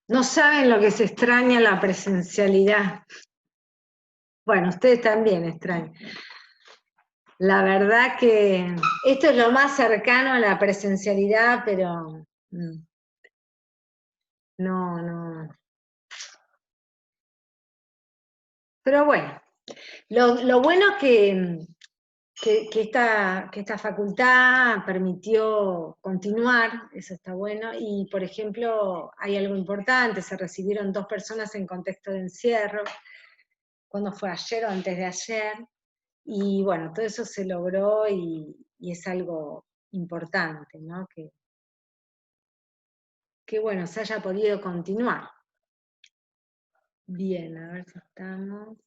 No saben lo que se extraña la presencialidad. Bueno, ustedes también extrañan. La verdad que esto es lo más cercano a la presencialidad, pero no. Pero bueno, lo bueno es que esta facultad permitió continuar, eso está bueno, y por ejemplo, hay algo importante, se recibieron 2 personas en contexto de encierro, cuando fue ayer o antes de ayer, y bueno, todo eso se logró y es algo importante, ¿no? Que bueno, se haya podido continuar. Bien, a ver si estamos.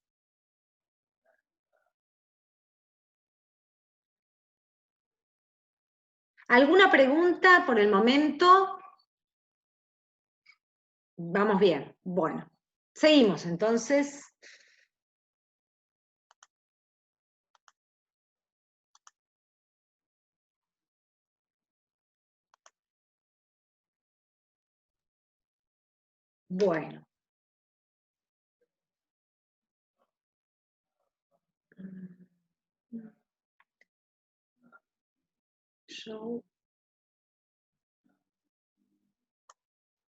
¿Alguna pregunta por el momento? Vamos bien. Bueno, seguimos entonces. Bueno.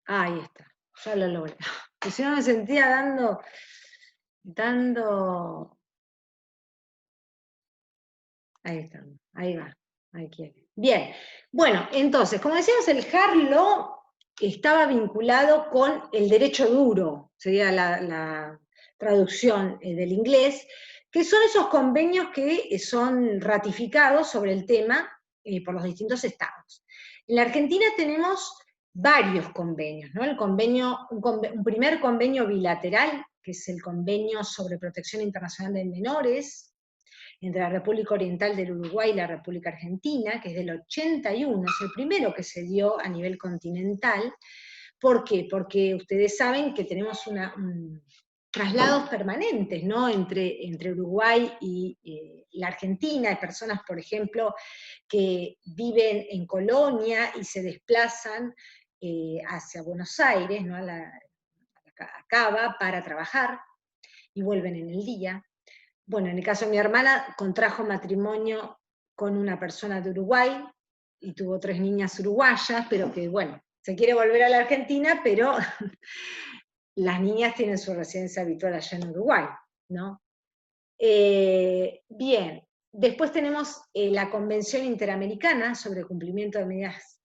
Ahí está, ya lo logré. Pues si no me sentía dando. Ahí está, ahí va, ahí quiere. Bien, bueno, entonces, como decíamos, el hard law estaba vinculado con el derecho duro, sería la traducción del inglés, que son esos convenios que son ratificados sobre el tema por los distintos estados. En la Argentina tenemos varios convenios, ¿no? Un primer convenio bilateral, que es el Convenio sobre Protección Internacional de Menores, entre la República Oriental del Uruguay y la República Argentina, que es del 81, es el primero que se dio a nivel continental. ¿Por qué? Porque ustedes saben que tenemos traslados permanentes, ¿no? Entre Uruguay y la Argentina. Hay personas, por ejemplo, que viven en Colonia y se desplazan hacia Buenos Aires, ¿no? a Cava, para trabajar, y vuelven en el día. Bueno, en el caso de mi hermana, contrajo matrimonio con una persona de Uruguay, y tuvo 3 niñas uruguayas, pero que, bueno, se quiere volver a la Argentina, pero las niñas tienen su residencia habitual allá en Uruguay, ¿no? Bien, después tenemos la Convención Interamericana sobre cumplimiento de medidas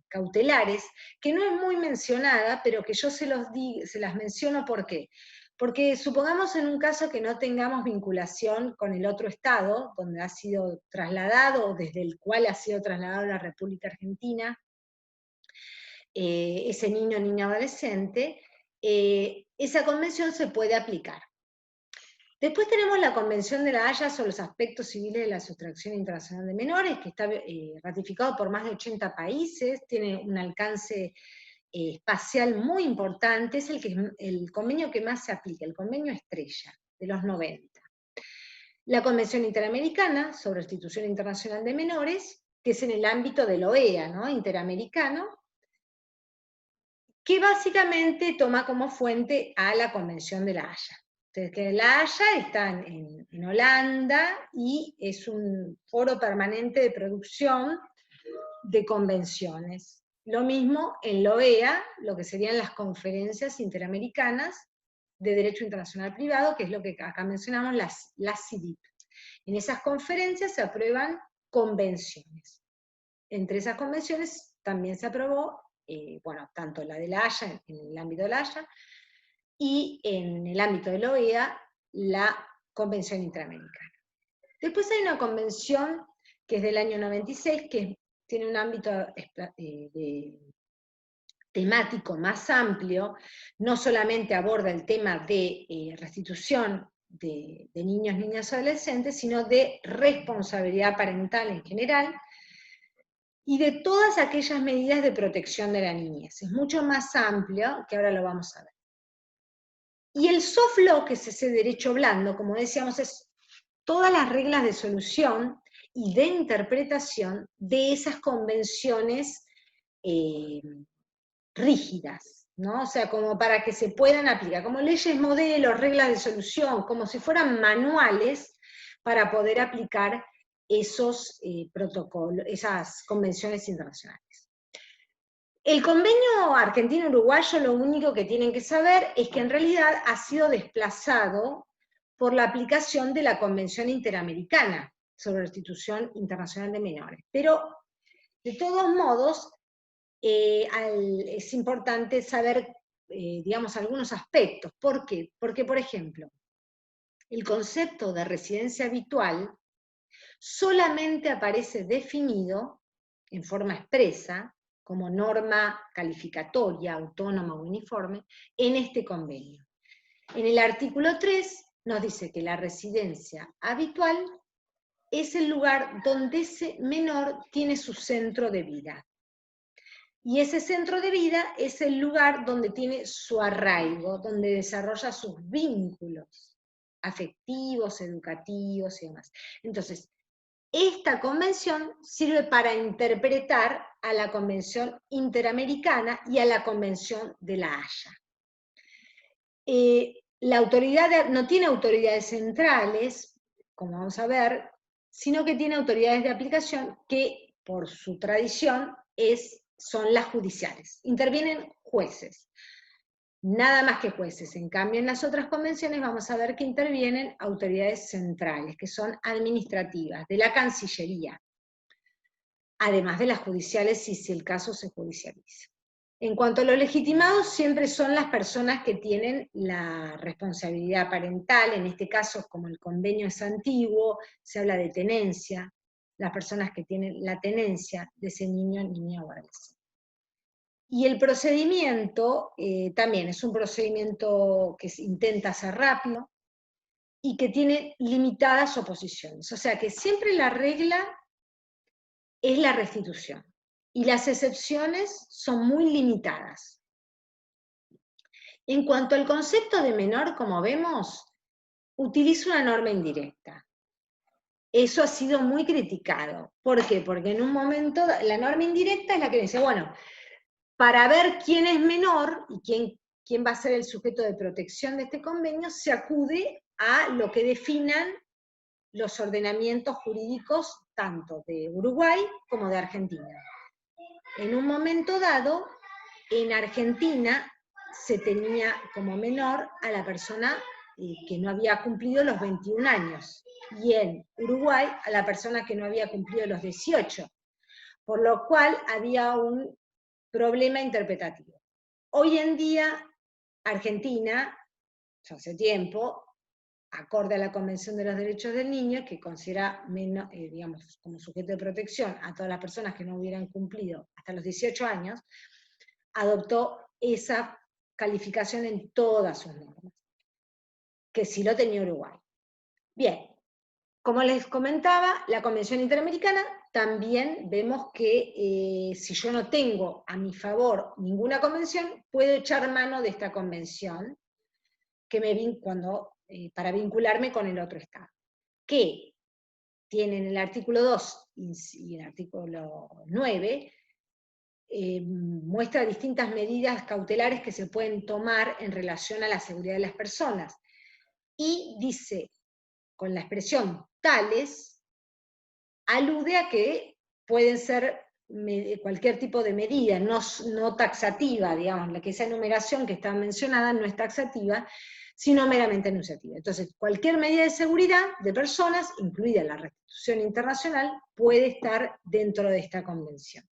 cautelares, que no es muy mencionada, pero que yo se las menciono. ¿Por qué? Porque supongamos en un caso que no tengamos vinculación con el otro estado, donde ha sido trasladado, o desde el cual ha sido trasladado a la República Argentina, ese niño o niña adolescente, esa convención se puede aplicar. Después tenemos la Convención de la Haya sobre los aspectos civiles de la sustracción internacional de menores, que está ratificado por más de 80 países, tiene un alcance espacial muy importante, es el convenio que más se aplica, el convenio estrella de los 90. La Convención Interamericana sobre Restitución Internacional de Menores, que es en el ámbito de la OEA, ¿no? Interamericano, que básicamente toma como fuente a la Convención de la Haya. Entonces, que la Haya está en Holanda y es un foro permanente de producción de convenciones. Lo mismo en la OEA, lo que serían las conferencias interamericanas de Derecho Internacional Privado, que es lo que acá mencionamos, las CIDIP. En esas conferencias se aprueban convenciones. Entre esas convenciones también se aprobó, bueno, tanto la de la Haya, en el ámbito de la Haya, y en el ámbito de la OEA, la Convención Interamericana. Después hay una convención que es del año 96, que tiene un ámbito temático más amplio, no solamente aborda el tema de restitución de niños, niñas y adolescentes, sino de responsabilidad parental en general, y de todas aquellas medidas de protección de la niñez. Es mucho más amplio, que ahora lo vamos a ver. Y el soft law, que es ese derecho blando, como decíamos, es todas las reglas de solución y de interpretación de esas convenciones rígidas, ¿no? O sea, como para que se puedan aplicar, como leyes modelos, reglas de solución, como si fueran manuales para poder aplicar esos protocolos, esas convenciones internacionales. El convenio argentino-uruguayo, lo único que tienen que saber es que en realidad ha sido desplazado por la aplicación de la Convención Interamericana sobre Restitución Internacional de Menores. Pero, de todos modos, es importante saber, digamos, algunos aspectos. ¿Por qué? Porque, por ejemplo, el concepto de residencia habitual solamente aparece definido en forma expresa, como norma calificatoria, autónoma o uniforme, en este convenio. En el artículo 3 nos dice que la residencia habitual es el lugar donde ese menor tiene su centro de vida. Y ese centro de vida es el lugar donde tiene su arraigo, donde desarrolla sus vínculos afectivos, educativos y demás. Entonces, esta convención sirve para interpretar a la Convención Interamericana y a la Convención de la Haya. La autoridad no tiene autoridades centrales, como vamos a ver, sino que tiene autoridades de aplicación que, por su tradición, son las judiciales. Intervienen jueces, nada más que jueces. En cambio, en las otras convenciones vamos a ver que intervienen autoridades centrales, que son administrativas, de la Cancillería, además de las judiciales si el caso se judicializa. En cuanto a los legitimados, siempre son las personas que tienen la responsabilidad parental, en este caso, como el convenio es antiguo, se habla de tenencia, las personas que tienen la tenencia de ese niño, niña o adolescente. Y el procedimiento también es un procedimiento que intenta ser rápido y que tiene limitadas oposiciones. O sea que siempre la regla es la restitución y las excepciones son muy limitadas. En cuanto al concepto de menor, como vemos, utiliza una norma indirecta. Eso ha sido muy criticado. ¿Por qué? Porque en un momento la norma indirecta es la que dice, bueno, para ver quién es menor y quién va a ser el sujeto de protección de este convenio, se acude a lo que definan los ordenamientos jurídicos tanto de Uruguay como de Argentina. En un momento dado, en Argentina se tenía como menor a la persona que no había cumplido los 21 años, y en Uruguay a la persona que no había cumplido los 18, por lo cual había un problema interpretativo. Hoy en día, Argentina, ya hace tiempo, acorde a la Convención de los Derechos del Niño, que considera digamos, como sujeto de protección a todas las personas que no hubieran cumplido hasta los 18 años, adoptó esa calificación en todas sus normas, que sí lo tenía Uruguay. Bien, como les comentaba, la Convención Interamericana también vemos que si yo no tengo a mi favor ninguna convención, puedo echar mano de esta convención para vincularme con el otro Estado, que tiene en el artículo 2 y el artículo 9, muestra distintas medidas cautelares que se pueden tomar en relación a la seguridad de las personas. Y dice, con la expresión tales, alude a que pueden ser cualquier tipo de medida, no taxativa, digamos, que esa enumeración que está mencionada no es taxativa, sino meramente enunciativa. Entonces, cualquier medida de seguridad de personas, incluida la restitución internacional, puede estar dentro de esta convención.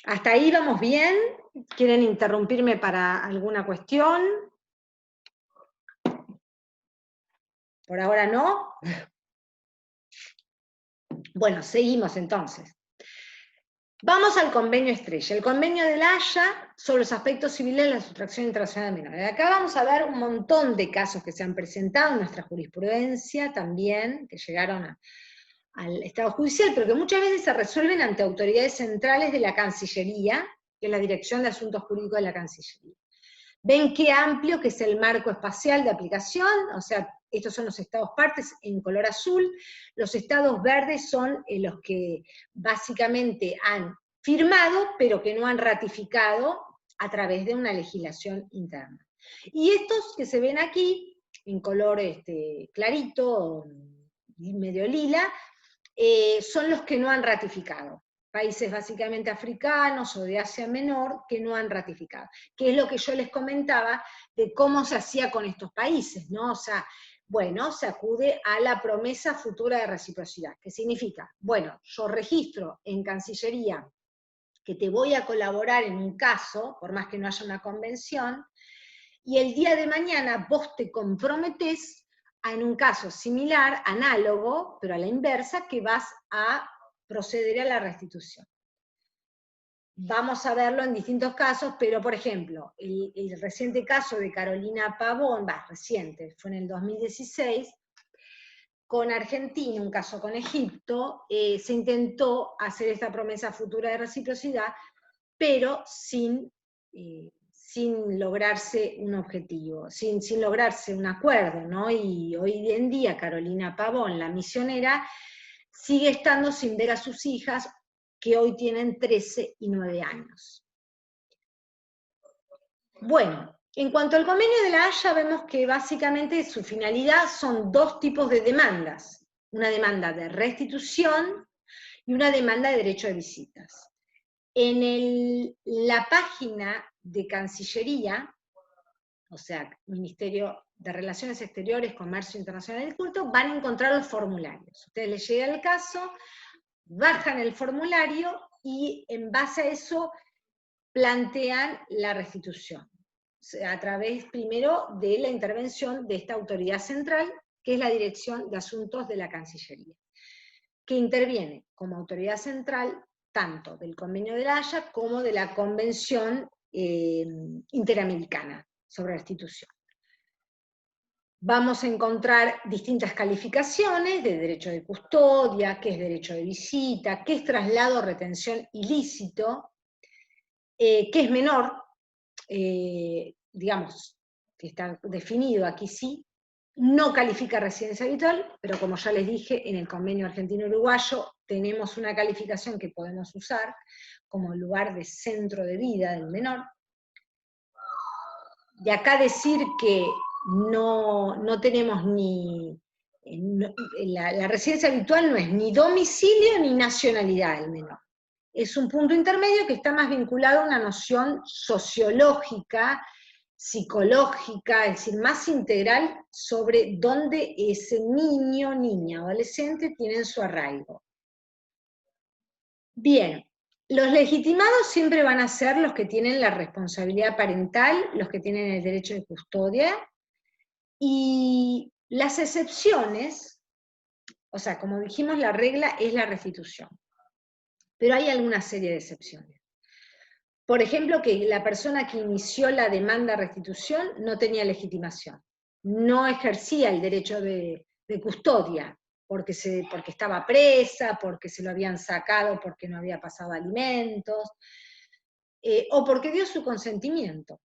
¿Hasta ahí vamos bien? ¿Quieren interrumpirme para alguna cuestión? ¿Por ahora no? Bueno, seguimos entonces. Vamos al convenio estrella. El convenio de La Haya sobre los aspectos civiles de la sustracción internacional de menores. Acá vamos a ver un montón de casos que se han presentado en nuestra jurisprudencia también, que llegaron al Estado judicial, pero que muchas veces se resuelven ante autoridades centrales de la Cancillería, que es la Dirección de Asuntos Jurídicos de la Cancillería. Ven qué amplio que es el marco espacial de aplicación, o sea, estos son los estados partes en color azul, los estados verdes son los que básicamente han firmado, pero que no han ratificado a través de una legislación interna. Y estos que se ven aquí, en color clarito, medio lila, son los que no han ratificado. Países básicamente africanos o de Asia Menor que no han ratificado, que es lo que yo les comentaba de cómo se hacía con estos países, ¿no? O sea, bueno, se acude a la promesa futura de reciprocidad, que significa, bueno, yo registro en Cancillería que te voy a colaborar en un caso, por más que no haya una convención, y el día de mañana vos te comprometés en un caso similar, análogo, pero a la inversa, que vas a proceder a la restitución. Vamos a verlo en distintos casos, pero por ejemplo, el reciente caso de Carolina Pavón, reciente, fue en el 2016, con Argentina, un caso con Egipto, se intentó hacer esta promesa futura de reciprocidad, pero sin lograrse un objetivo, sin lograrse un acuerdo, ¿no? Y hoy en día Carolina Pavón, la misionera, sigue estando sin ver a sus hijas, que hoy tienen 13 y 9 años. Bueno, en cuanto al convenio de La Haya, vemos que básicamente su finalidad son dos tipos de demandas, una demanda de restitución y una demanda de derecho de visitas. En la página de Cancillería, o sea, Ministerio de Relaciones Exteriores, Comercio Internacional y Culto, van a encontrar los formularios. Ustedes les llega el caso, bajan el formulario y en base a eso plantean la restitución, o sea, a través primero de la intervención de esta autoridad central, que es la Dirección de Asuntos de la Cancillería, que interviene como autoridad central tanto del Convenio de La Haya como de la Convención Interamericana sobre restitución. Vamos a encontrar distintas calificaciones de derecho de custodia, qué es derecho de visita, qué es traslado o retención ilícito, qué es menor, digamos, que está definido aquí sí, no califica residencia habitual, pero como ya les dije, en el convenio argentino-uruguayo tenemos una calificación que podemos usar como lugar de centro de vida del menor. De acá decir que no tenemos ni... la residencia habitual no es ni domicilio ni nacionalidad del menor. Es un punto intermedio que está más vinculado a una noción sociológica, psicológica, es decir, más integral sobre dónde ese niño, niña, adolescente tienen su arraigo. Bien, los legitimados siempre van a ser los que tienen la responsabilidad parental, los que tienen el derecho de custodia, y las excepciones, o sea, como dijimos, la regla es la restitución, pero hay alguna serie de excepciones. Por ejemplo, que la persona que inició la demanda de restitución no tenía legitimación, no ejercía el derecho de custodia, porque estaba presa, porque se lo habían sacado porque no había pasado alimentos, o porque dio su consentimiento.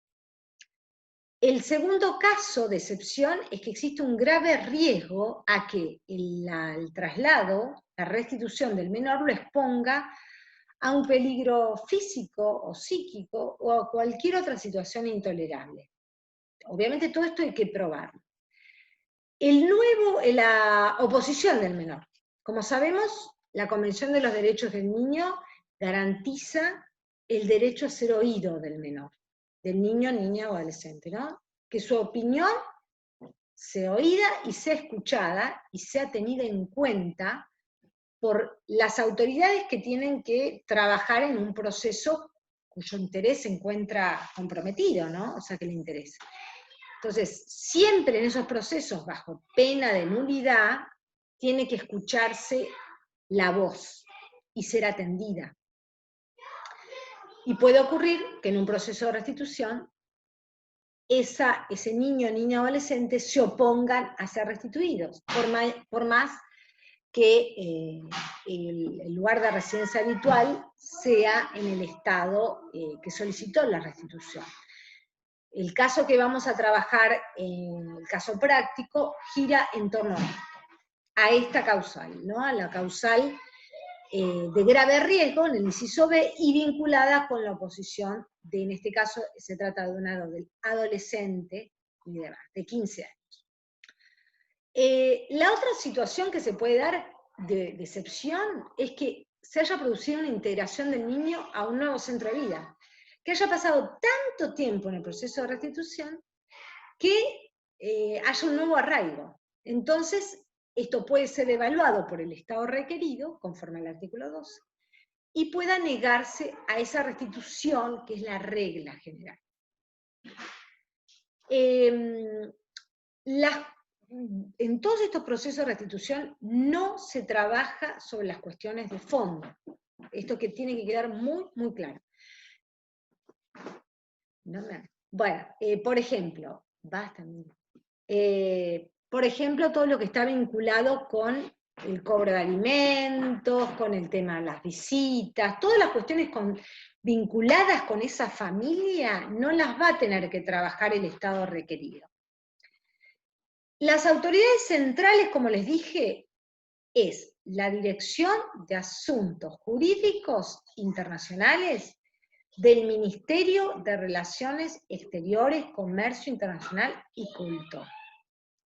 El segundo caso de excepción es que existe un grave riesgo a que el traslado, la restitución del menor lo exponga a un peligro físico o psíquico o a cualquier otra situación intolerable. Obviamente todo esto hay que probarlo. La oposición del menor. Como sabemos, la Convención de los Derechos del Niño garantiza el derecho a ser oído del menor, del niño, niña o adolescente, ¿no? que su opinión sea oída y sea escuchada y sea tenida en cuenta por las autoridades que tienen que trabajar en un proceso cuyo interés se encuentra comprometido, ¿no? O sea, que le interesa. Entonces, siempre en esos procesos, bajo pena de nulidad, tiene que escucharse la voz y ser atendida. Y puede ocurrir que en un proceso de restitución, ese niño o niña adolescente se opongan a ser restituidos, por más que el lugar de residencia habitual sea en el estado que solicitó la restitución. El caso que vamos a trabajar, el caso práctico, gira en torno a esta causal, ¿no? A la causal de grave riesgo en el inciso B y vinculada con la oposición de, en este caso, se trata de un adolescente de 15 años. La otra situación que se puede dar de excepción es que se haya producido una integración del niño a un nuevo centro de vida, que haya pasado tanto tiempo en el proceso de restitución que haya un nuevo arraigo. Entonces, esto puede ser evaluado por el Estado requerido, conforme al artículo 12, y pueda negarse a esa restitución, que es la regla general. En todos estos procesos de restitución no se trabaja sobre las cuestiones de fondo. Esto que tiene que quedar muy, muy claro. Bueno, por ejemplo, por ejemplo, todo lo que está vinculado con el cobro de alimentos, con el tema de las visitas, todas las cuestiones vinculadas con esa familia, no las va a tener que trabajar el Estado requerido. Las autoridades centrales, como les dije, es la Dirección de Asuntos Jurídicos Internacionales del Ministerio de Relaciones Exteriores, Comercio Internacional y Culto,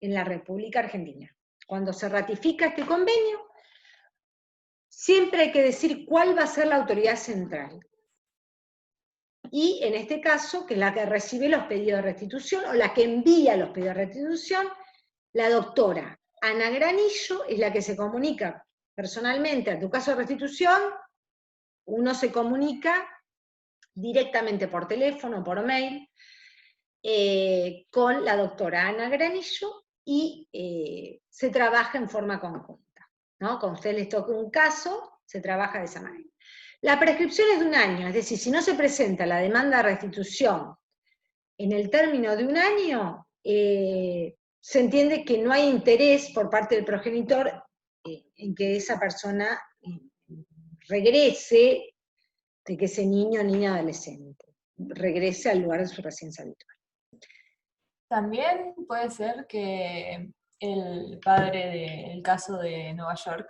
en la República Argentina. Cuando se ratifica este convenio, siempre hay que decir cuál va a ser la autoridad central. Y en este caso, que es la que recibe los pedidos de restitución, o la que envía los pedidos de restitución, la doctora Ana Granillo es la que se comunica personalmente a tu caso de restitución. Uno se comunica directamente por teléfono, por mail, con la doctora Ana Granillo, y se trabaja en forma conjunta, ¿no? Cuando a usted les toca un caso, se trabaja de esa manera. La prescripción es de 1 año, es decir, si no se presenta la demanda de restitución en el término de 1 año, se entiende que no hay interés por parte del progenitor en que esa persona regrese, de que ese niño o niña adolescente regrese al lugar de su residencia habitual. También puede ser que el padre del caso de Nueva York,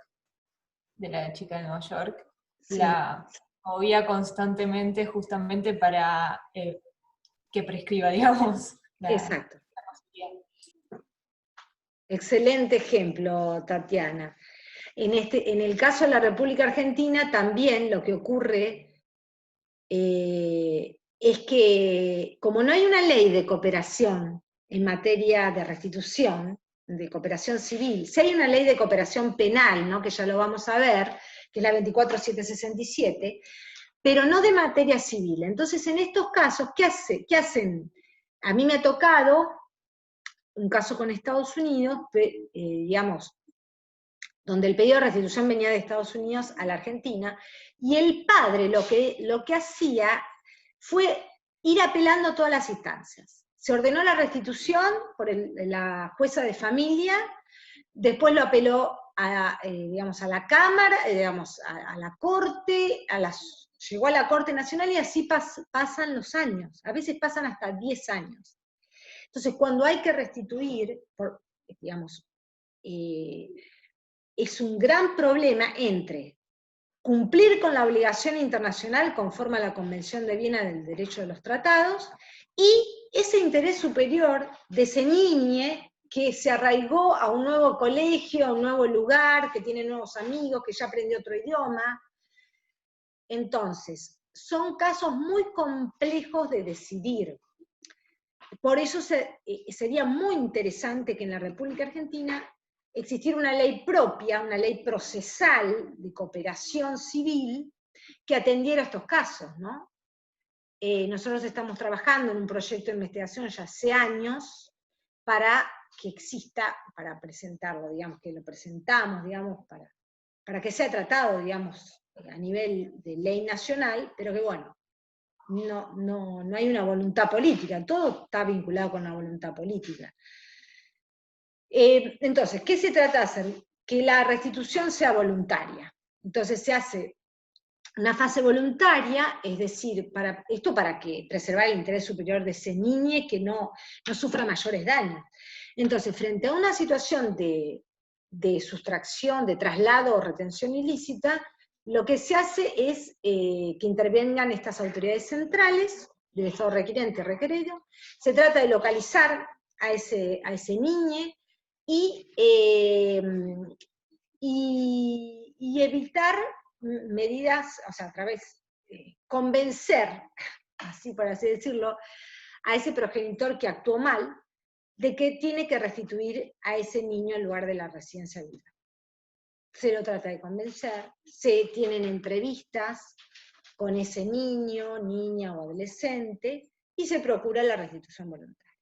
de la chica de Nueva York, sí, la movía constantemente justamente para que prescriba, digamos. Exacto. Excelente ejemplo, Tatiana. En el caso de la República Argentina también lo que ocurre es que, como no hay una ley de cooperación en materia de restitución, de cooperación civil, si hay una ley de cooperación penal, ¿no? Que ya lo vamos a ver, que es la 24767, pero no de materia civil. Entonces, en estos casos, ¿qué hacen? A mí me ha tocado un caso con Estados Unidos, digamos, donde el pedido de restitución venía de Estados Unidos a la Argentina, y el padre lo que hacía fue ir apelando todas las instancias. Se ordenó la restitución por la jueza de familia, después lo apeló digamos, a la Cámara, digamos, a la Corte, llegó a la Corte Nacional, y así pasan los años, a veces pasan hasta 10 años. Entonces, cuando hay que restituir, digamos, es un gran problema entre cumplir con la obligación internacional conforme a la Convención de Viena del Derecho de los Tratados, y ese interés superior de ese niño que se arraigó a un nuevo colegio, a un nuevo lugar, que tiene nuevos amigos, que ya aprendió otro idioma. Entonces, son casos muy complejos de decidir. por eso sería muy interesante que en la República Argentina existiera una ley propia, una ley procesal de cooperación civil que atendiera estos casos, ¿no? Nosotros estamos trabajando en un proyecto de investigación ya hace años para que exista, para presentarlo, digamos, que lo presentamos, digamos, para que sea tratado, digamos, a nivel de ley nacional, pero que bueno, no hay una voluntad política, todo está vinculado con la voluntad política. Entonces, ¿qué se trata de hacer? Que la restitución sea voluntaria. Entonces se hace una fase voluntaria, es decir, esto para que preservar el interés superior de ese niño que no sufra mayores daños. Entonces, frente a una situación de sustracción, de traslado o retención ilícita, lo que se hace es que intervengan estas autoridades centrales, del Estado requiriente y requerido. Se trata de localizar a ese niño y evitar medidas, o sea, a través de convencer, así por así decirlo, a ese progenitor que actuó mal, de que tiene que restituir a ese niño en lugar de la residencia viva. Se lo trata de convencer, se tienen entrevistas con ese niño, niña o adolescente, y se procura la restitución voluntaria.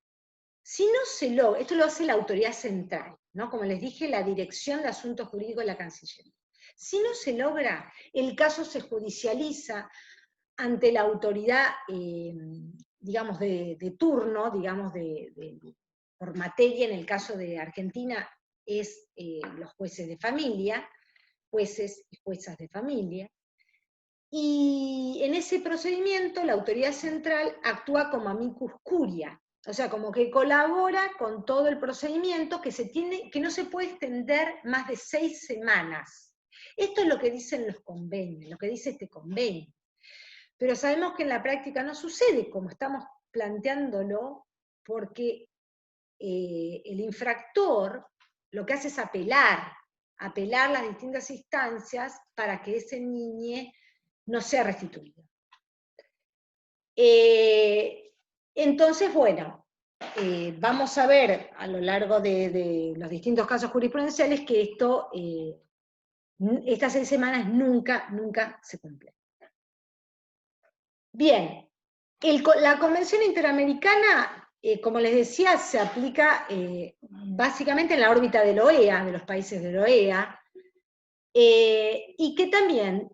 Si no se logra, esto lo hace la autoridad central, ¿no? Como les dije, la Dirección de Asuntos Jurídicos de la Cancillería. Si no se logra, el caso se judicializa ante la autoridad, digamos, de turno, digamos, por materia, en el caso de Argentina, es los jueces de familia, jueces y juezas de familia, y en ese procedimiento la autoridad central actúa como amicus curia, o sea, como que colabora con todo el procedimiento que no se puede extender más de 6 semanas. Esto es lo que dicen los convenios, lo que dice este convenio. Pero sabemos que en la práctica no sucede como estamos planteándolo, porque el infractor lo que hace es apelar las distintas instancias para que ese niño no sea restituido. Entonces, bueno, vamos a ver a lo largo de los distintos casos jurisprudenciales que estas 6 semanas nunca se cumplen. Bien, la Convención Interamericana, como les decía, se aplica básicamente en la órbita de la OEA, de los países de la OEA, y que también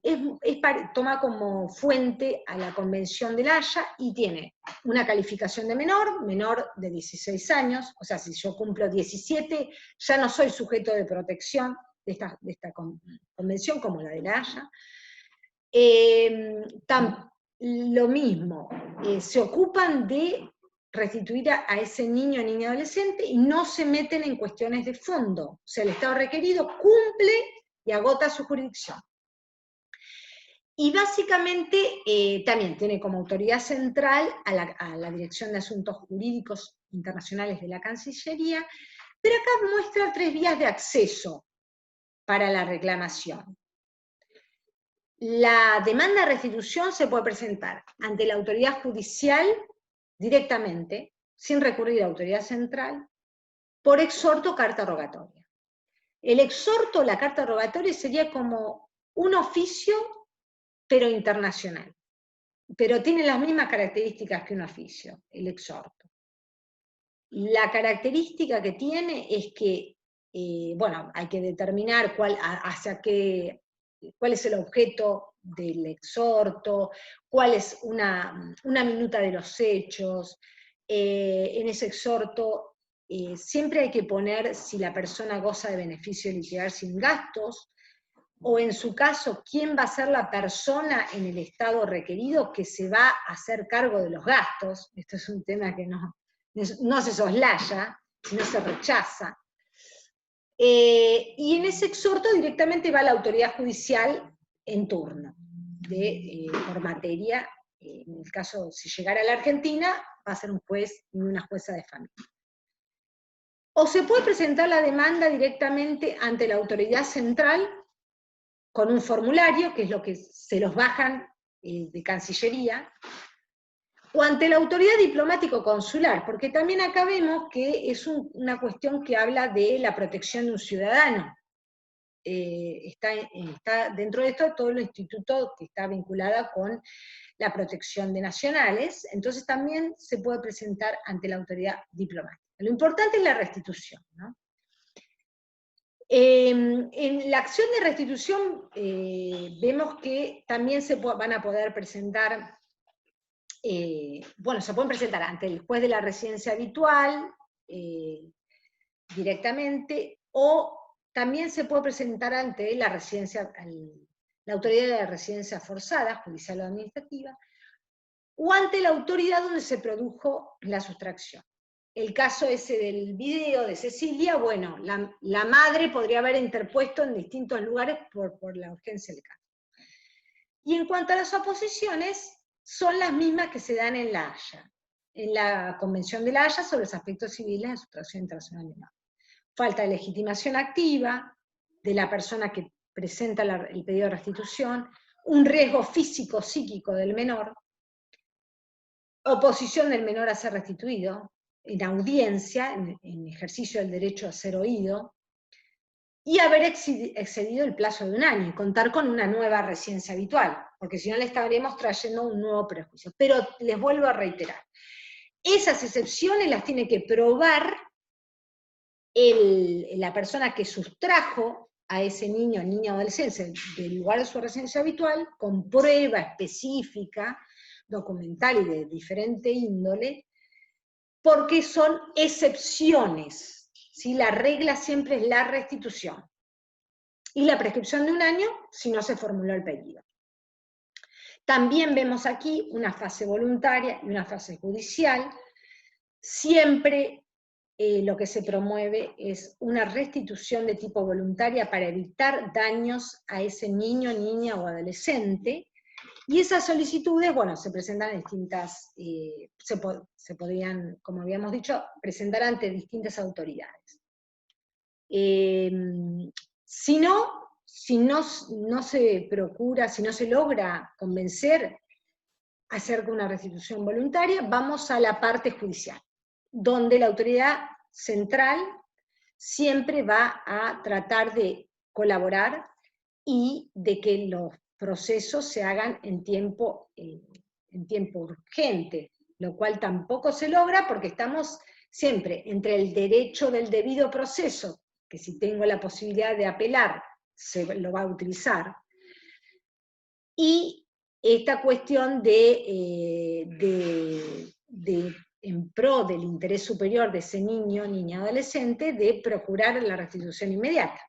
toma como fuente a la Convención de La Haya y tiene una calificación de menor de 16 años, o sea, si yo cumplo 17, ya no soy sujeto de protección de esta convención como la de La Haya. Lo mismo, se ocupan de restituir a ese niño o niña adolescente y no se meten en cuestiones de fondo. O sea, el Estado requerido cumple y agota su jurisdicción. Y básicamente también tiene como autoridad central a la Dirección de Asuntos Jurídicos Internacionales de la Cancillería, pero acá muestra 3 vías de acceso para la reclamación. La demanda de restitución se puede presentar ante la autoridad judicial directamente, sin recurrir a la autoridad central, por exhorto o carta rogatoria. El exhorto o la carta rogatoria sería como un oficio, pero internacional. Pero tiene las mismas características que un oficio, el exhorto. La característica que tiene es que, bueno, hay que determinar cuál es el objeto del exhorto, cuál es una minuta de los hechos. En ese exhorto siempre hay que poner si la persona goza de beneficio de litigar sin gastos, o en su caso, quién va a ser la persona en el estado requerido que se va a hacer cargo de los gastos. Esto es un tema que no se soslaya, sino se rechaza. Y en ese exhorto directamente va la autoridad judicial en turno, por materia. En el caso, si llegara a la Argentina, va a ser un juez y una jueza de familia. O se puede presentar la demanda directamente ante la autoridad central con un formulario, que es lo que se los bajan de Cancillería, o ante la autoridad diplomático-consular, porque también acá vemos que es una cuestión que habla de la protección de un ciudadano. Está dentro de esto todo el instituto que está vinculada con la protección de nacionales, entonces también se puede presentar ante la autoridad diplomática. Lo importante es la restitución, ¿no? En la acción de restitución vemos que también van a poder presentar, bueno, se pueden presentar ante el juez de la residencia habitual directamente, o también se puede presentar ante la autoridad de la residencia forzada, judicial o administrativa, o ante la autoridad donde se produjo la sustracción. El caso ese del video de Cecilia, bueno, la madre podría haber interpuesto en distintos lugares por la urgencia del caso. Y en cuanto a las oposiciones, son las mismas que se dan en La Haya, en la Convención de La Haya sobre los aspectos civiles de sustracción internacional menor. Falta de legitimación activa de la persona que presenta el pedido de restitución, un riesgo físico, psíquico del menor, oposición del menor a ser restituido, en audiencia, en ejercicio del derecho a ser oído, y haber excedido el plazo de un año, y contar con una nueva residencia habitual, porque si no le estaríamos trayendo un nuevo prejuicio. Pero les vuelvo a reiterar, esas excepciones las tiene que probar la persona que sustrajo a ese niño o niña adolescente del lugar de su residencia habitual, con prueba específica, documental y de diferente índole, porque son excepciones, ¿sí? La regla siempre es la restitución. Y la prescripción de un año si no se formuló el pedido. También vemos aquí una fase voluntaria y una fase judicial. Siempre lo que se promueve es una restitución de tipo voluntaria para evitar daños a ese niño, niña o adolescente. Y esas solicitudes, bueno, se presentan en distintas, se podrían, como habíamos dicho, presentar ante distintas autoridades. Si no se procura, si no se logra convencer acerca de una restitución voluntaria, vamos a la parte judicial, donde la autoridad central siempre va a tratar de colaborar y de que los procesos se hagan en tiempo urgente, lo cual tampoco se logra porque estamos siempre entre el derecho del debido proceso, que si tengo la posibilidad de apelar, se lo va a utilizar, y esta cuestión en pro del interés superior de ese niño, niña, adolescente, de procurar la restitución inmediata.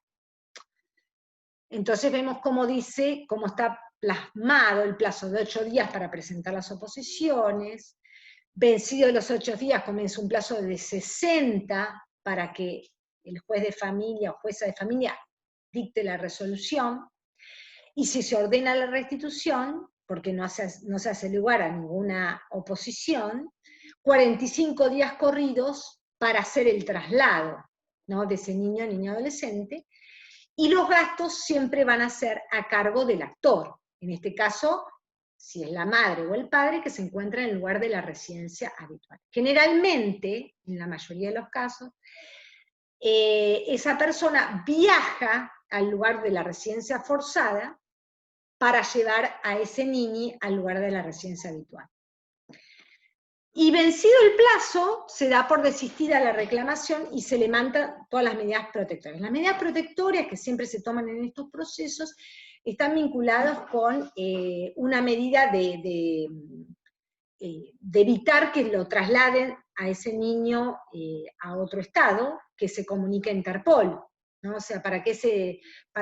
Entonces vemos cómo está plasmado el plazo de 8 días para presentar las oposiciones, vencidos los 8 días comienza un plazo de 60 para que el juez de familia o jueza de familia dicte la resolución, y si se ordena la restitución, porque no se hace lugar a ninguna oposición, 45 días corridos para hacer el traslado, ¿no?, de ese niño, niña, adolescente, y los gastos siempre van a ser a cargo del actor, en este caso, si es la madre o el padre que se encuentra en el lugar de la residencia habitual. Generalmente, en la mayoría de los casos, esa persona viaja al lugar de la residencia forzada para llevar a ese niño al lugar de la residencia habitual. Y vencido el plazo, se da por desistida la reclamación y se le mandan todas las medidas protectoras. Las medidas protectorias que siempre se toman en estos procesos están vinculadas con una medida de evitar que lo trasladen a ese niño a otro estado, que se comunique a Interpol, ¿no? O sea, para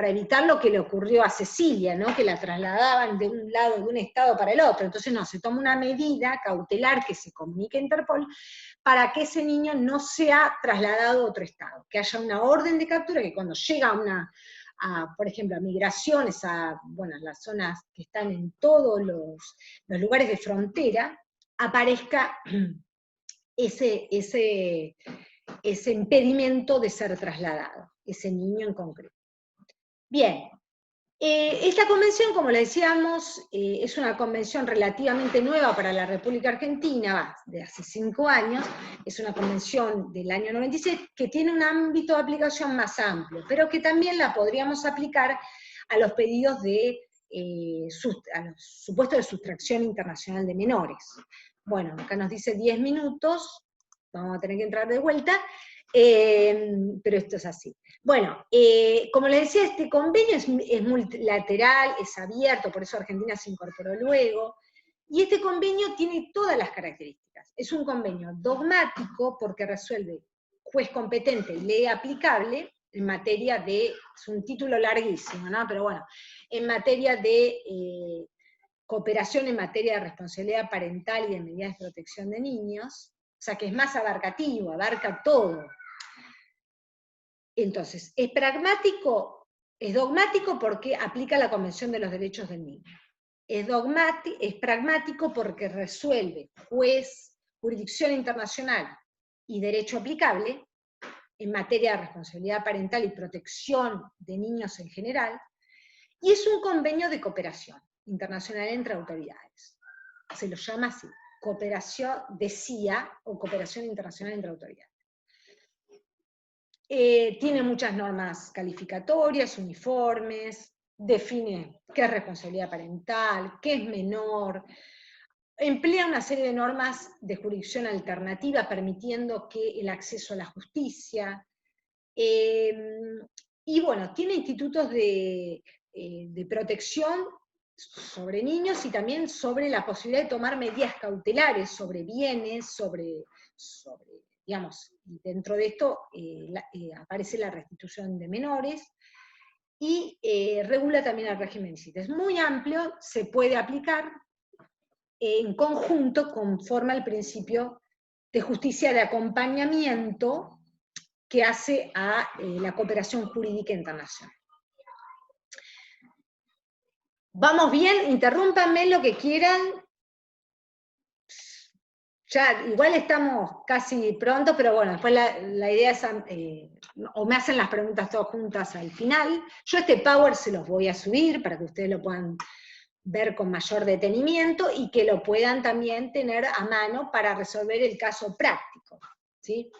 evitar lo que le ocurrió a Cecilia, ¿no?, que la trasladaban de un lado, de un estado para el otro. Entonces no, se toma una medida cautelar que se comunique a Interpol para que ese niño no sea trasladado a otro estado, que haya una orden de captura, que cuando llega por ejemplo, a migraciones, a las zonas que están en todos los lugares de frontera, aparezca ese impedimento de ser trasladado, ese niño en concreto. Bien, Esta convención, como le decíamos, es una convención relativamente nueva para la República Argentina, de hace 5 años, es una convención del año 96, que tiene un ámbito de aplicación más amplio, pero que también la podríamos aplicar a los pedidos de, a los supuestos de sustracción internacional de menores. Bueno, acá nos dice 10 minutos, vamos a tener que entrar de vuelta, pero esto es así. Bueno, como les decía, este convenio es multilateral, es abierto, por eso Argentina se incorporó luego, y este convenio tiene todas las características. Es un convenio dogmático porque resuelve juez competente y ley aplicable en materia de, es un título larguísimo, ¿no? Pero bueno, en materia de cooperación en materia de responsabilidad parental y de medidas de protección de niños, o sea que es más abarcativo, abarca todo. Entonces, es dogmático porque aplica la Convención de los Derechos del Niño. Es pragmático porque resuelve jurisdicción internacional y derecho aplicable en materia de responsabilidad parental y protección de niños en general, y es un convenio de cooperación internacional entre autoridades. Se lo llama así, cooperación de CIA o cooperación internacional entre autoridades. Tiene muchas normas calificatorias, uniformes, define qué es responsabilidad parental, qué es menor, emplea una serie de normas de jurisdicción alternativa permitiendo que el acceso a la justicia, y bueno, tiene institutos de protección sobre niños y también sobre la posibilidad de tomar medidas cautelares sobre bienes, sobre digamos, dentro de esto aparece la restitución de menores, y regula también el régimen de visitas. Es muy amplio, se puede aplicar en conjunto conforme al principio de justicia de acompañamiento que hace a la cooperación jurídica internacional. ¿Vamos bien? Interrúmpanme lo que quieran. Ya, igual estamos casi pronto, pero bueno, después la idea es, o me hacen las preguntas todas juntas al final. Yo este Power se los voy a subir para que ustedes lo puedan ver con mayor detenimiento y que lo puedan también tener a mano para resolver el caso práctico, ¿sí?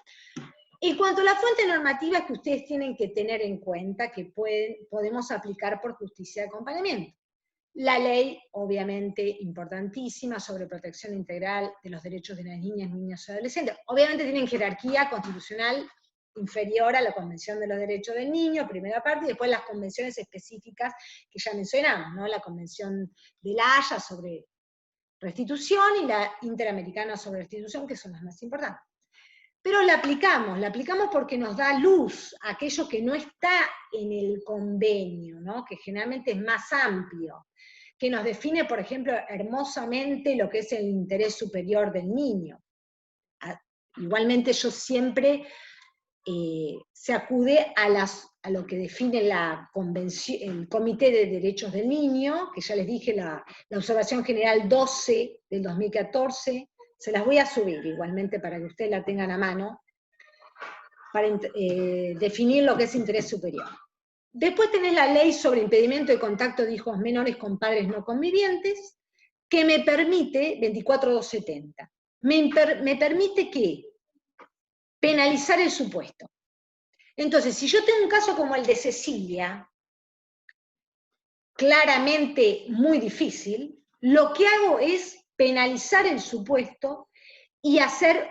En cuanto a la fuente normativa que ustedes tienen que tener en cuenta, que podemos aplicar por justicia de acompañamiento. La ley, obviamente, importantísima, sobre protección integral de los derechos de las niñas, niños y adolescentes. Obviamente tienen jerarquía constitucional inferior a la Convención de los Derechos del Niño, primera parte, y después las convenciones específicas que ya mencionamos, ¿no? La Convención de la Haya sobre restitución y la Interamericana sobre restitución, que son las más importantes. Pero la aplicamos porque nos da luz a aquello que no está en el convenio, ¿no? Que generalmente es más amplio, que nos define, por ejemplo, hermosamente lo que es el interés superior del niño. Igualmente yo siempre se acude a lo que define la convención, el Comité de Derechos del Niño, que ya les dije, la Observación General 12 del 2014, se las voy a subir igualmente para que ustedes la tengan a mano, para definir lo que es interés superior. Después tenés la ley sobre impedimento de contacto de hijos menores con padres no convivientes, que me permite, 24270, me permite ¿qué? Penalizar el supuesto. Entonces, si yo tengo un caso como el de Cecilia, claramente muy difícil, lo que hago es penalizar el supuesto y hacer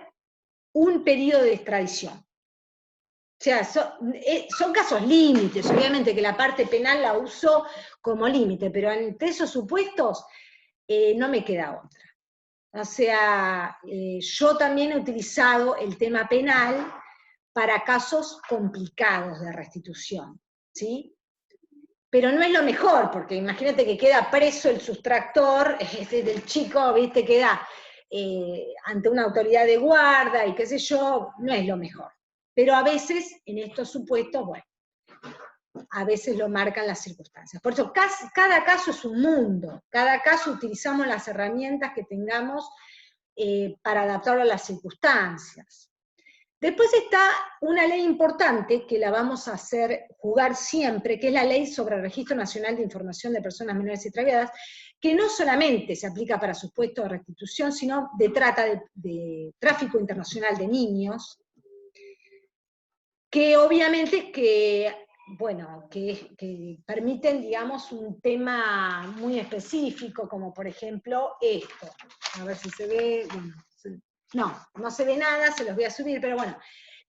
un pedido de extradición. O sea, son casos límites, obviamente que la parte penal la uso como límite, pero entre esos supuestos no me queda otra. O sea, yo también he utilizado el tema penal para casos complicados de restitución, ¿sí? Pero no es lo mejor, porque imagínate que queda preso el sustractor, del chico, ¿viste? Queda ante una autoridad de guarda y qué sé yo, no es lo mejor. Pero a veces, en estos supuestos, bueno, a veces lo marcan las circunstancias. Por eso, cada caso es un mundo, cada caso utilizamos las herramientas que tengamos para adaptarlo a las circunstancias. Después está una ley importante que la vamos a hacer jugar siempre, que es la Ley sobre el Registro Nacional de Información de Personas Menores Extraviadas, que no solamente se aplica para supuestos de restitución, sino de trata de tráfico internacional de niños, que obviamente bueno, que permiten, digamos, un tema muy específico, como por ejemplo esto. A ver si se ve, bueno, no se ve nada, se los voy a subir, pero bueno,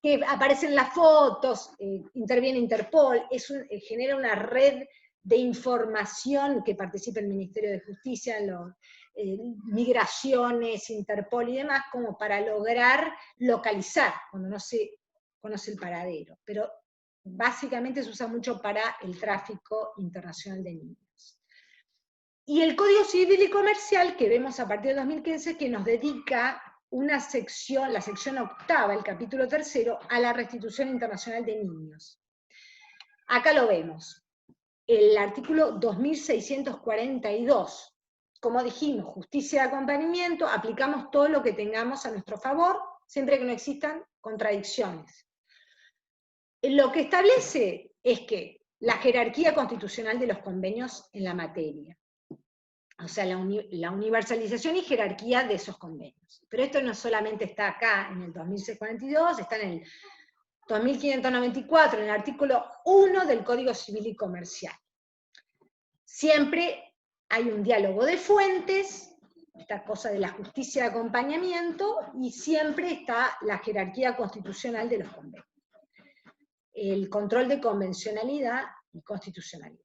que aparecen las fotos, interviene Interpol, genera una red de información que participa el Ministerio de Justicia, migraciones, Interpol y demás, como para lograr localizar, cuando no se conoce el paradero, pero básicamente se usa mucho para el tráfico internacional de niños. Y el Código Civil y Comercial, que vemos a partir de 2015, que nos dedica una sección, la sección octava, el capítulo tercero, a la restitución internacional de niños. Acá lo vemos. El artículo 2642, como dijimos, justicia de acompañamiento, aplicamos todo lo que tengamos a nuestro favor, siempre que no existan contradicciones. Lo que establece es que la jerarquía constitucional de los convenios en la materia, o sea, la universalización y jerarquía de esos convenios. Pero esto no solamente está acá en el 2642, está en el 2594, en el artículo 1 del Código Civil y Comercial. Siempre hay un diálogo de fuentes, esta cosa de la justicia de acompañamiento, y siempre está la jerarquía constitucional de los convenios. El control de convencionalidad y constitucionalidad.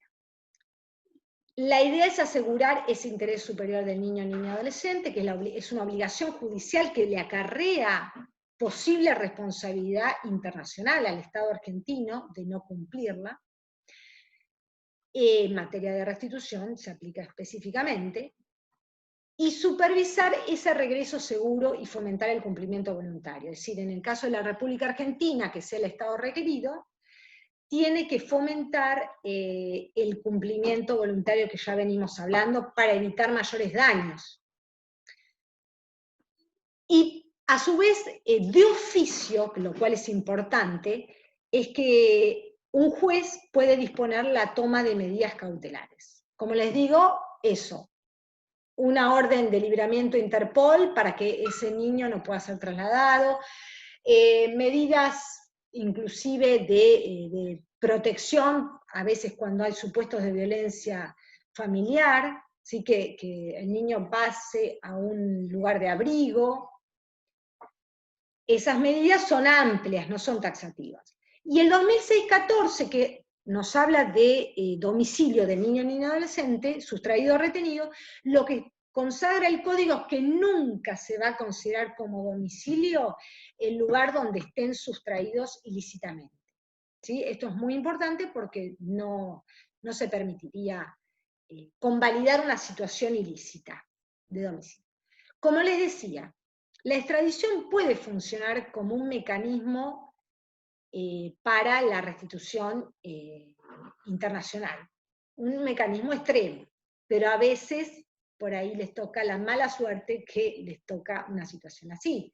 La idea es asegurar ese interés superior del niño o niña adolescente, que es una obligación judicial que le acarrea posible responsabilidad internacional al Estado argentino de no cumplirla. En materia de restitución se aplica específicamente, y supervisar ese regreso seguro y fomentar el cumplimiento voluntario. Es decir, en el caso de la República Argentina, que sea el Estado requerido, tiene que fomentar el cumplimiento voluntario que ya venimos hablando para evitar mayores daños. Y a su vez, de oficio, lo cual es importante, es que un juez puede disponer la toma de medidas cautelares. Como les digo, eso, una orden de libramiento Interpol para que ese niño no pueda ser trasladado, medidas inclusive de protección, a veces cuando hay supuestos de violencia familiar, ¿sí? que el niño pase a un lugar de abrigo. Esas medidas son amplias, no son taxativas. Y el 2614, que nos habla de domicilio del niño o niña adolescente, sustraído o retenido, lo que consagra el código es que nunca se va a considerar como domicilio el lugar donde estén sustraídos ilícitamente. ¿Sí? Esto es muy importante porque no se permitiría convalidar una situación ilícita de domicilio. Como les decía, la extradición puede funcionar como un mecanismo para la restitución internacional, un mecanismo extremo, pero a veces por ahí les toca la mala suerte que les toca una situación así.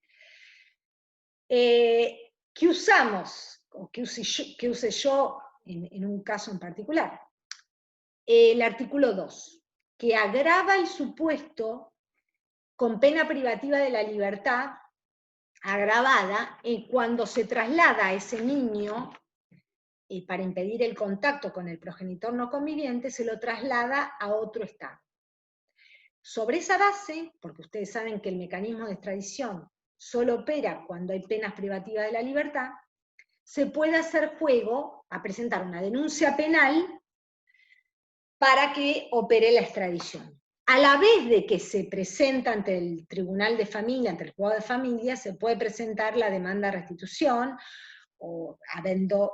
¿Qué usamos? ¿O qué usé yo en un caso en particular? El artículo 2, que agrava el supuesto con pena privativa de la libertad agravada cuando se traslada a ese niño para impedir el contacto con el progenitor no conviviente, se lo traslada a otro estado. Sobre esa base, porque ustedes saben que el mecanismo de extradición solo opera cuando hay penas privativas de la libertad, se puede hacer juego a presentar una denuncia penal para que opere la extradición. A la vez de que se presenta ante el Tribunal de Familia, ante el Juzgado de Familia, se puede presentar la demanda de restitución, o habiendo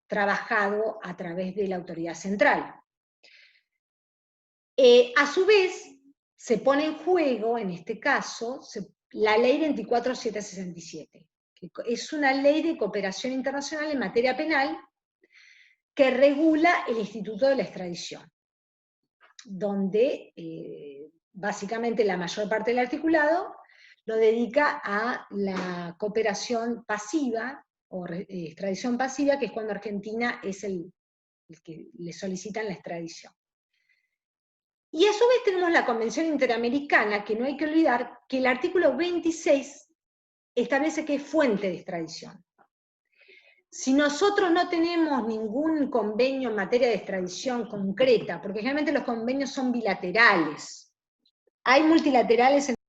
trabajado a través de la autoridad central. A su vez, se pone en juego, en este caso, la ley 24767, que es una ley de cooperación internacional en materia penal que regula el instituto de la extradición, donde básicamente la mayor parte del articulado lo dedica a la cooperación pasiva, o extradición pasiva, que es cuando Argentina es el que le solicitan la extradición. Y a su vez tenemos la Convención Interamericana, que no hay que olvidar que el artículo 26 establece que es fuente de extradición. Si nosotros no tenemos ningún convenio en materia de extradición concreta, porque generalmente los convenios son bilaterales, hay multilaterales en